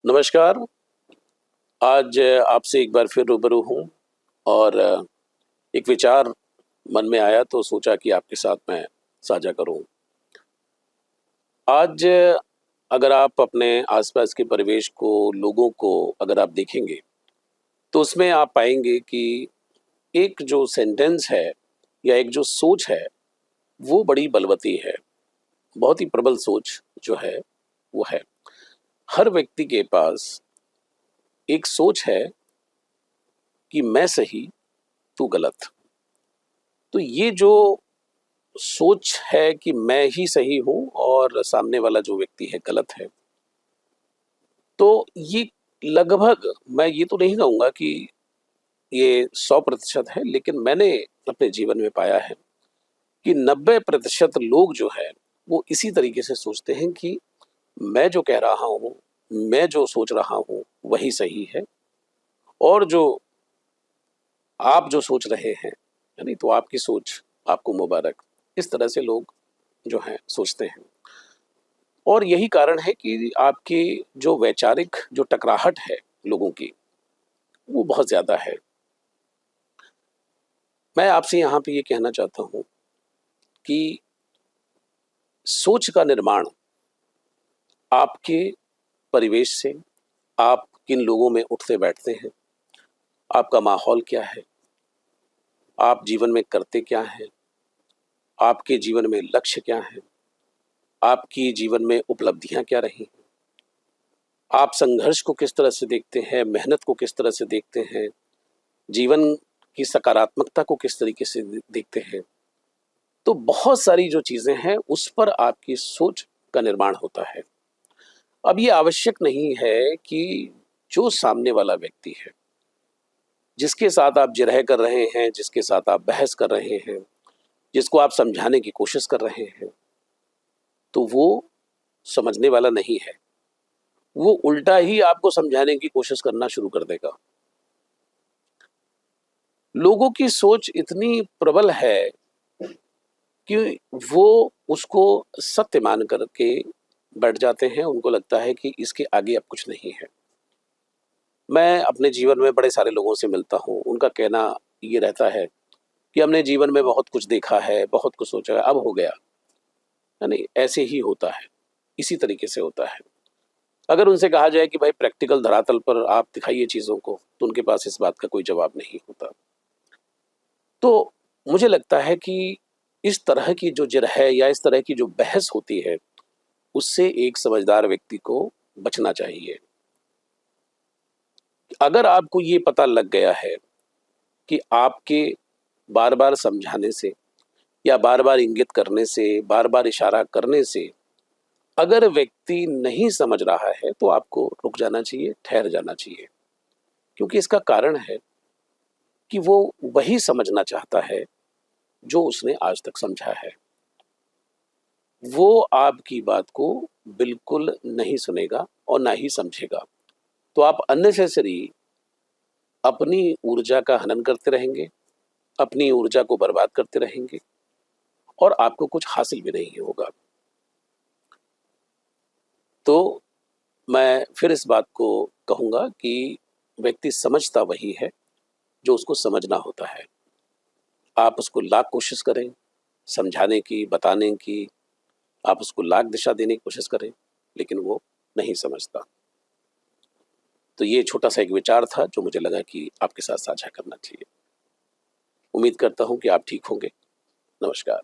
नमस्कार। आज आपसे एक बार फिर रूबरू हूँ और एक विचार मन में आया तो सोचा कि आपके साथ मैं साझा करूँ। आज अगर आप अपने आसपास के परिवेश को, लोगों को अगर आप देखेंगे, तो उसमें आप पाएँगे कि एक जो सेंटेंस है या एक जो सोच है, वो बड़ी बलवती है। बहुत ही प्रबल सोच जो है, वो है। हर व्यक्ति के पास एक सोच है कि मैं सही, तू गलत। तो ये जो सोच है कि मैं ही सही हूँ और सामने वाला जो व्यक्ति है गलत है, तो ये लगभग मैं ये तो नहीं कहूँगा कि ये 100% है, लेकिन मैंने अपने जीवन में पाया है कि 90% लोग जो है, वो इसी तरीके से सोचते हैं कि मैं जो कह रहा हूँ, मैं जो सोच रहा हूँ, वही सही है और जो आप जो सोच रहे हैं, है नहीं, तो आपकी सोच आपको मुबारक। इस तरह से लोग जो हैं सोचते हैं। और यही कारण है कि आपकी जो वैचारिक जो टकराहट है लोगों की, वो बहुत ज़्यादा है। मैं आपसे यहाँ पे ये कहना चाहता हूँ कि सोच का निर्माण आपके परिवेश से, आप किन लोगों में उठते-बैठते हैं, आपका माहौल क्या है, आप जीवन में करते क्या हैं, आपके जीवन में लक्ष्य क्या हैं, आपकी जीवन में उपलब्धियाँ क्या रही हैं, आप संघर्ष को किस तरह से देखते हैं, मेहनत को किस तरह से देखते हैं, जीवन की सकारात्मकता को किस तरीके से देखते हैं। तो बहुत सारी जो चीज़ें हैं, उस पर आपकी सोच का निर्माण होता है। अब ये आवश्यक नहीं है कि जो सामने वाला व्यक्ति है, जिसके साथ आप जिरह कर रहे हैं, जिसके साथ आप बहस कर रहे हैं, जिसको आप समझाने की कोशिश कर रहे हैं, तो वो समझने वाला नहीं है। वो उल्टा ही आपको समझाने की कोशिश करना शुरू कर देगा। लोगों की सोच इतनी प्रबल है कि वो उसको सत्य मान कर के बैठ जाते हैं, उनको लगता है कि इसके आगे अब कुछ नहीं है। मैं अपने जीवन में बड़े सारे लोगों से मिलता हूँ, उनका कहना ये रहता है कि हमने जीवन में बहुत कुछ देखा है, बहुत कुछ सोचा है, अब हो गया। है नहीं, ऐसे ही होता है, इसी तरीके से होता है। अगर उनसे कहा जाए कि भाई प्रैक्टिकल धरातल पर आप दिखाइए चीज़ों को, तो उनके पास इस बात का कोई जवाब नहीं होता। तो मुझे लगता है कि इस तरह की जो जिरह या इस तरह की जो बहस होती है, उससे एक समझदार व्यक्ति को बचना चाहिए। अगर आपको ये पता लग गया है कि आपके बार-बार समझाने से या बार-बार इंगित करने से, बार-बार इशारा करने से अगर व्यक्ति नहीं समझ रहा है, तो आपको रुक जाना चाहिए, ठहर जाना चाहिए। क्योंकि इसका कारण है कि वो वही समझना चाहता है, जो उसने आज तक समझा है। वो आपकी बात को बिल्कुल नहीं सुनेगा और ना ही समझेगा। तो आप अननेसेसरी अपनी ऊर्जा का हनन करते रहेंगे, अपनी ऊर्जा को बर्बाद करते रहेंगे और आपको कुछ हासिल भी नहीं होगा। तो मैं फिर इस बात को कहूँगा कि व्यक्ति समझता वही है, जो उसको समझना होता है। आप उसको लाख कोशिश करें, समझाने की, बताने की, आप उसको लाख दिशा देने की कोशिश करें, लेकिन वो नहीं समझता। तो ये छोटा-सा एक विचार था, जो मुझे लगा कि आपके साथ साझा करना चाहिए। उम्मीद करता हूँ कि आप ठीक होंगे। नमस्कार।